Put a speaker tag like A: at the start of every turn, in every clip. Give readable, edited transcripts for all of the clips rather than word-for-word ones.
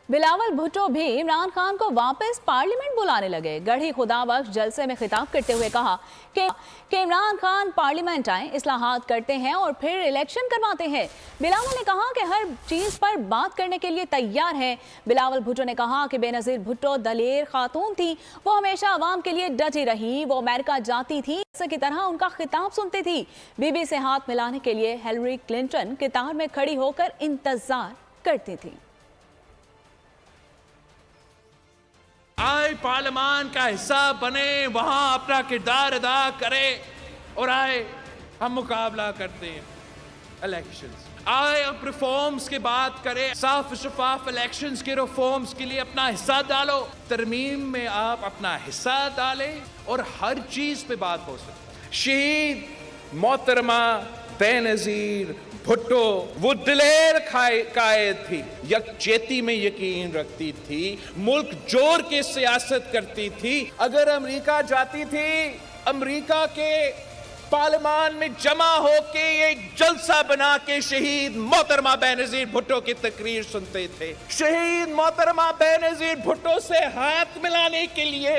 A: बिलावल भुट्टो भी इमरान खान को वापस पार्लियामेंट बुलाने लगे। गढ़ी खुदाबख्श जलसे में खिताब करते हुए कहा कि इमरान खान पार्लियामेंट आए, इस्लाहात करते हैं और फिर इलेक्शन करवाते हैं। बिलावल ने कहा कि हर चीज पर बात करने के लिए तैयार है। बिलावल भुट्टो ने कहा कि बेनजीर भुट्टो दलेर खातून थी, वो हमेशा अवाम के लिए डटी रही। वो अमेरिका जाती थी की तरह उनका खिताब सुनती थी। बीबी से हाथ मिलाने के लिए हिलरी क्लिंटन कतार में खड़ी होकर इंतजार करती थी।
B: आए पार्लियामान का हिस्सा बने, वहां अपना किरदार अदा करे और आए हम मुकाबला करते हैं इलेक्शंस। आए अब रिफॉर्म्स की बात करें, साफ शफाफ इलेक्शंस के रिफॉर्म्स के लिए अपना हिस्सा डालो। तरमीम में आप अपना हिस्सा डालें और हर चीज पे बात हो सकती। शहीद मोहतरमा बेनजीर भुट्टो वो दिलेर कायद थी, यकजहती में यकीन रखती थी, मुल्क जोड़ के सियासत करती थी। अगर अमेरिका जाती थी, अमेरिका के पार्लियामान में जमा होके एक जलसा बना के शहीद मोहतरमा बेनजीर भुट्टो की तकरीर सुनते थे। शहीद मोहतरमा बेनजीर भुट्टो से हाथ मिलाने के लिए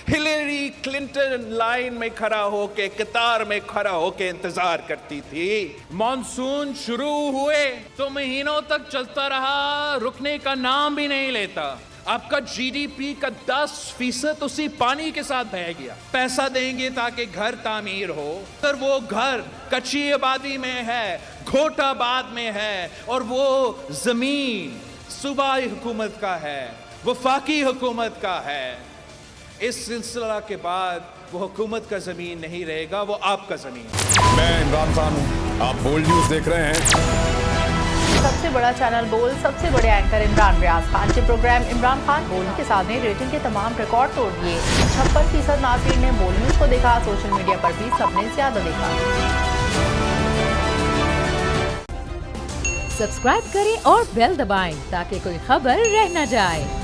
B: हिलरी क्लिंटन लाइन में खड़ा होके, कतार में खड़ा होके इंतजार करती थी। मॉनसून शुरू हुए तो महीनों तक चलता रहा, रुकने का नाम भी नहीं लेता। आपका जीडीपी का 10% उसी पानी के साथ बह गया। पैसा देंगे ताकि घर तामीर हो, अगर वो घर कच्ची आबादी में है, घोटाबाद में है और वो जमीन सूबाई हुकूमत का है, वफाकी हुकूमत का है, इस सिलसिला के बाद वो हुकूमत का जमीन नहीं रहेगा, वो आपका जमीन।
C: मैं इमरान खान हूँ, आप बोल्ड न्यूज देख रहे हैं।
D: सबसे बड़ा चैनल बोल, सबसे बड़े एंकर इमरान रियाज खान के प्रोग्राम इमरान खान बोल के साथ ने रेटिंग के तमाम रिकॉर्ड तोड़ दिए। 56% नाज़रीन ने बोल न्यूज को देखा। सोशल मीडिया पर भी सबने ज्यादा देखा।
E: सब्सक्राइब करें और बेल दबाएं ताकि कोई खबर रह न जाए।